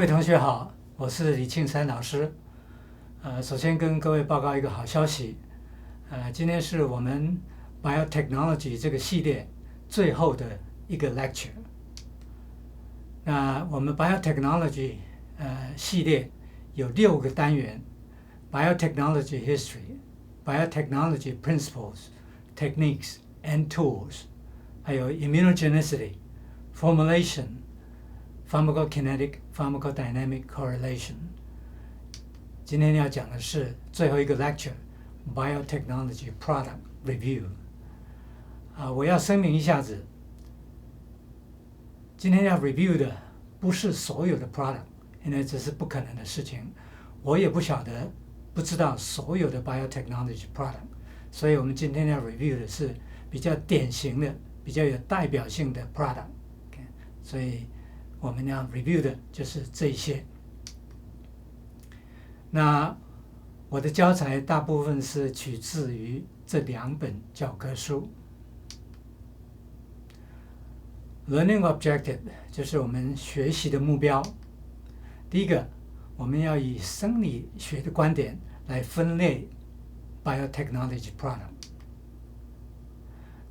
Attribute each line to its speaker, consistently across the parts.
Speaker 1: 同学好，我是李庆山老师。首先跟各位报告一个好消息，今天是我们 Biotechnology 这个系列最后的一个 lecture。那我们 Biotechnology 系列有6个单元 ：Biotechnology History、Biotechnology Principles、Techniques and Tools， 还有 Immunogenicity、Formulation、Pharmacokinetic、Pharmacodynamic Correlation。今天要讲的是最后一个 lecture Biotechnology Product Review。我要声明一下子，今天要 review 的不是所有的 product， 因为这是不可能的事情。我也不知道所有的 biotechnology product， 所以我们今天要 review 的是比较典型的、比较有代表性的 product。所以我们要 review 的就是这些。那我的教材大部分是取自于这2本教科书。Learning objective 就是我们学习的目标。第一个，我们要以生理学的观点来分类 biotechnology product。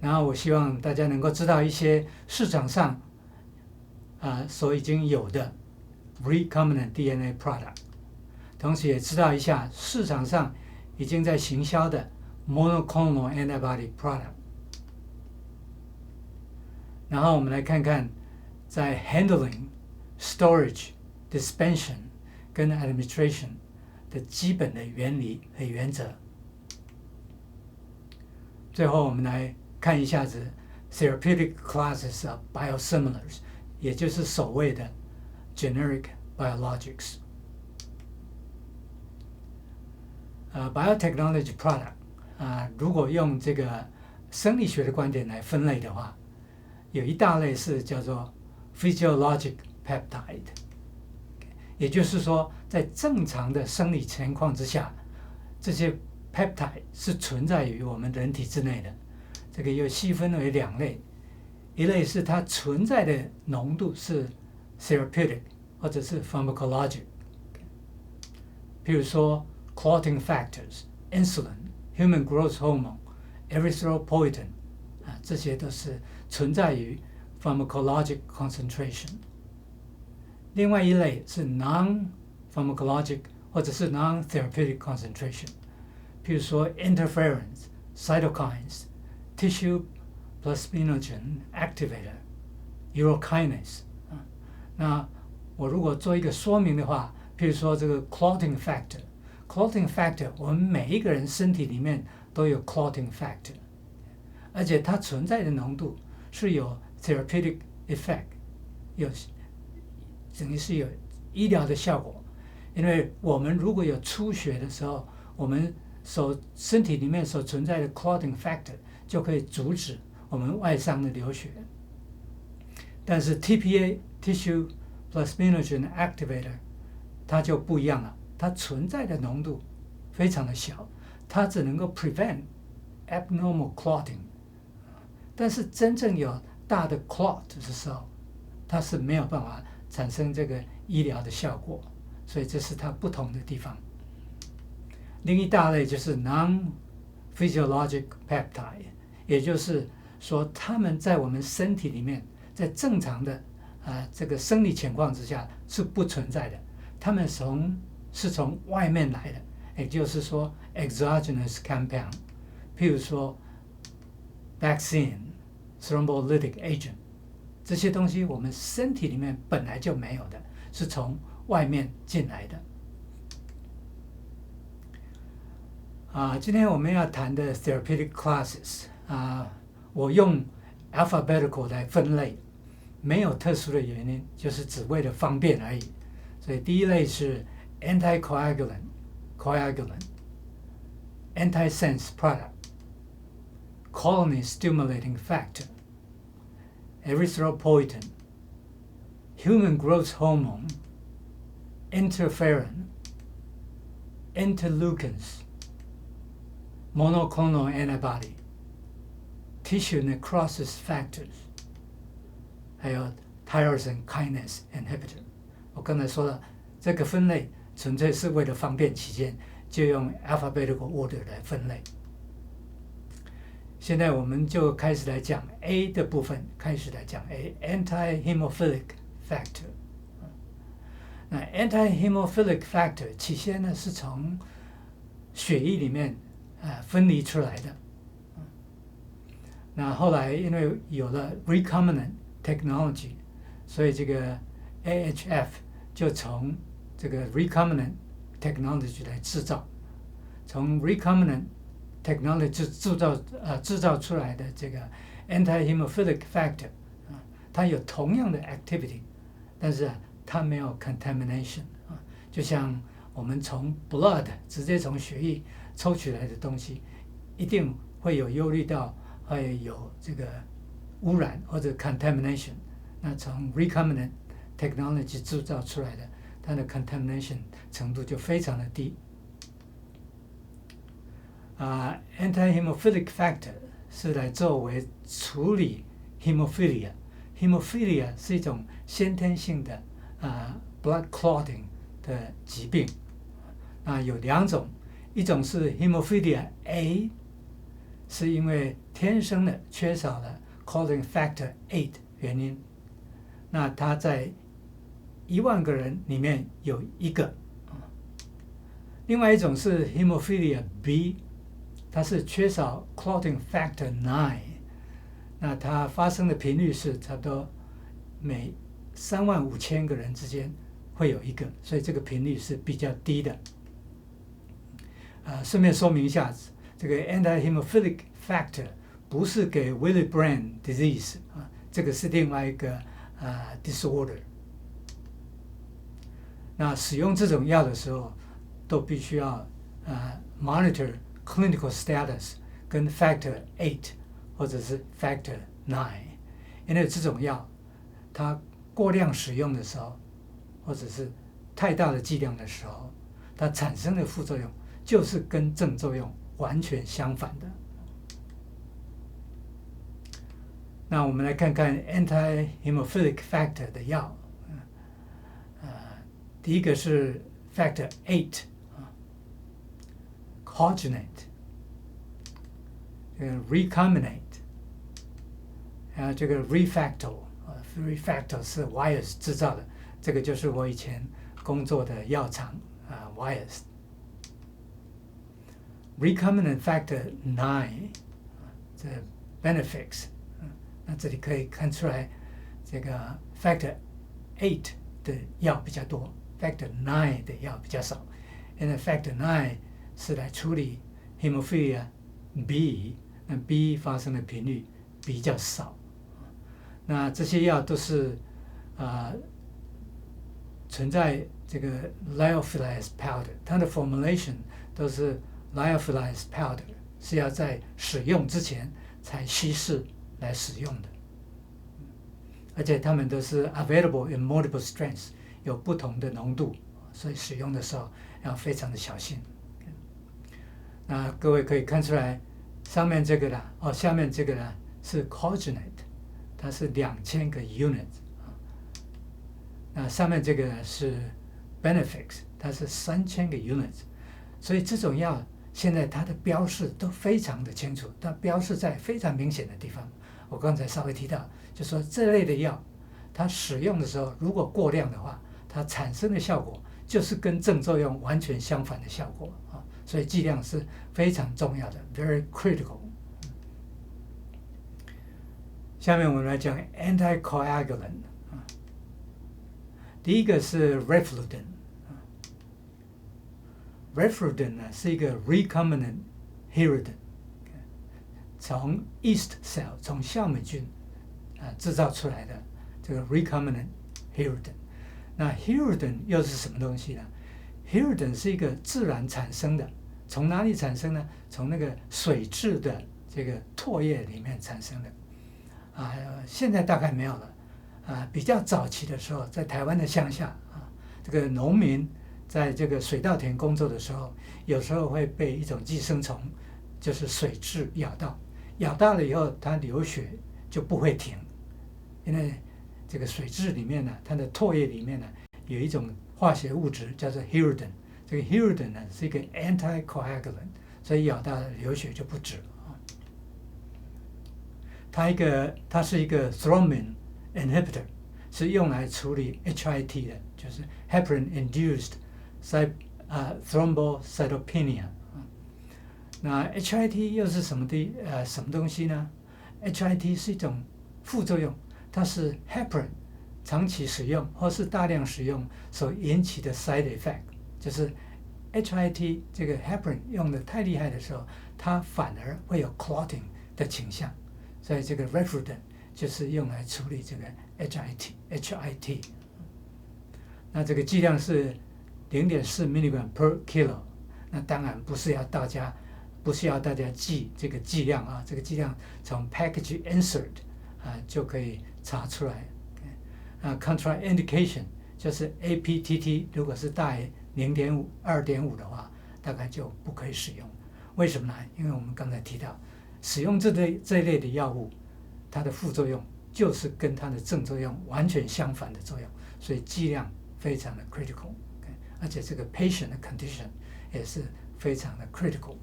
Speaker 1: 然后我希望大家能够知道一些市场上所已经有的 recombinant DNA product， 同时也知道一下市场上已经在行销的 monoclonal antibody product。然后我们来看看在 handling、storage、dispensation 跟 administration 的基本的原理和原则。最后我们来看一下子 therapeutic classes of biosimilars， 也就是所谓的 generic biologics。biotechnology product 如果用这个生理学的观点来分类的话，有一大类是叫做 physiologic peptide， 也就是说在正常的生理情况之下，这些 peptide 是存在于我们人体之内的。这个又细分为2类，一类是它存在的浓度是 therapeutic 或者是 pharmacologic， 譬如说 clotting factors、insulin、human growth hormone、erythropoietin， 这些都是存在于 pharmacologic concentration。 另外一类是 non-pharmacologic 或者是 non-therapeutic concentration， 譬如说 interferons、cytokines、tissue plasminogen activator、urokinase。 那我如果做一个说明的话，譬如说这个 clotting factor， 我们每一个人身体里面都有 clotting factor， 而且它存在的浓度是有 therapeutic effect， 等于是有医疗的效果。因为我们如果有出血的时候，我们身体里面所存在的 clotting factor 就可以阻止我们外伤的流血。但是 TPA Tissue Plasminogen Activator 它就不一样了，它存在的浓度非常的小，它只能够 prevent abnormal clotting， 但是真正有大的 clot 的时候，它是没有办法产生这个医疗的效果，所以这是它不同的地方。另一大类就是 non-physiologic peptide， 也就是说它们在我们身体里面，在正常的这个生理情况之下是不存在的，它们是从外面来的，也就是说 exogenous compound， 譬如说 vaccine、thrombolytic agent， 这些东西我们身体里面本来就没有的，是从外面进来的。今天我们要谈的 therapeutic classes， 我用 Alphabetical 来分类，没有特殊的原因，就是只为了方便而已。所以第一类是 anticoagulant、antisense product、colony stimulating factor、erythropoietin、human growth hormone、interferon、interleukins、monoclonal antibody、tissue necrosis factors， 还有 tyrosine kinase inhibitor。我刚才说了，这个分类纯粹是为了方便起见，就用 alphabetical order 来分类。现在我们就开始来讲 A 的部分，开始来讲 A，anti-hemophilic factor。那 anti-hemophilic factor 起先呢是从血液里面分离出来的。那后来因为有了 recombinant technology， 所以这个 AHF 就从这个 recombinant technology 来制造，从 recombinant technology 制造出来的这个 anti-hemophilic factor， 它有同样的 activity， 但是它没有 contamination， 就像我们从 blood 直接从血液抽取来的东西，一定会有忧虑到会有这个污染或者 contamination。那从 recombinant technology 制造出来的，它的 contamination 程度就非常的低。anti-hemophilic factor 是来作为处理 hemophilia。hemophilia 是一种先天性的blood clotting 的疾病。有两种，一种是 hemophilia A， 是因为天生的缺少了 clotting factor 8原因。那它在10000个人里面有1个。另外一种是 hemophilia B， 它是缺少 clotting factor 9， 那它发生的频率是差不多每35000个人之间会有1个，所以这个频率是比较低的。顺便说明一下，这个 anti-hemophilic factor 不是给 Willebrand disease， 这个是另外一个disorder。那使用这种药的时候，都必须要monitor clinical status 跟 factor 8或者是 factor 9， 因为这种药它过量使用的时候，或者是太大的剂量的时候，它产生的副作用就是跟正作用完全相反的。那我们来看看 anti-hemophilic factor 的药。第一个是 factor 8 cogenate， recombinate， 还有这个 refactor，refactor 是 Wyeth 制造的，这个就是我以前工作的药厂Wyeth。recombinant factor 9， 这 benefits， 那这里可以看出来，这个 factor 8的药比较多，factor 9的药比较少，因为 factor 9是来处理 hemophilia B， 那 B 发生的频率比较少。那这些药都是存在这个 lyophilized powder， 它的 formulation 都是 lyophilized powder， 是要在使用之前才稀释来使用的，而且它们都是 available in multiple strengths， 有不同的浓度，所以使用的时候要非常的小心。那各位可以看出来，上面这个呢，下面这个呢是 cogenate， 它是2000个 unit， 那上面这个呢是 benefits， 它是3000个 unit， 所以这种药现在它的标示都非常的清楚，它标示在非常明显的地方。我刚才稍微提到，就说这类的药，它使用的时候如果过量的话，它产生的效果就是跟正作用完全相反的效果啊，所以剂量是非常重要的 ，very critical。下面我们来讲 anticoagulant， 第一个是 refludin。refludin 呢是一个 recombinant hirudin， 从 yeast cell 从酵母菌制造出来的这个 recombinant hirudin。那 hirudin 又是什么东西呢？ hirudin 是一个自然产生的，从哪里产生呢？从那个水质的这个唾液里面产生的。现在大概没有了。比较早期的时候，在台湾的乡下这个农民在这个水稻田工作的时候，有时候会被一种寄生虫，就是水蛭咬到，咬到了以后，它流血就不会停，因为这个水蛭里面呢，它的唾液里面呢有一种化学物质叫做 Hirudin， 这个 Hirudin 呢是一个 anticoagulant， 所以咬到流血就不止了。它是一个 thrombin inhibitor， 是用来处理 HIT 的，就是 heparin-induced thrombocytopenia。那 HIT 又是什么东西呢？ HIT 是一种副作用，它是 heparin 长期使用或是大量使用所引起的 side effect， 就是 HIT 这个 heparin 用的太厉害的时候，它反而会有 clotting 的倾向，所以这个 Reflutin 就是用来处理这个 HIT。那这个剂量是 0.4 mg per kilo， 那当然不是要大家记这个剂量啊，这个剂量从 package insert 就可以查出来。contraindication 就是 APTT 如果是大于 2.5 的话，大概就不可以使用。为什么呢？因为我们刚才提到，使用这一类的药物，它的副作用就是跟它的正作用完全相反的作用，所以剂量非常的 critical， 而且这个 patient 的 condition 也是非常的 critical。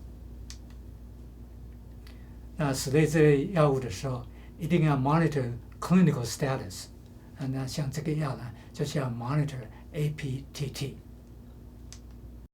Speaker 1: 那使用这类药物的时候，一定要 monitor clinical status。那像这个药呢，就是要 monitor APTT。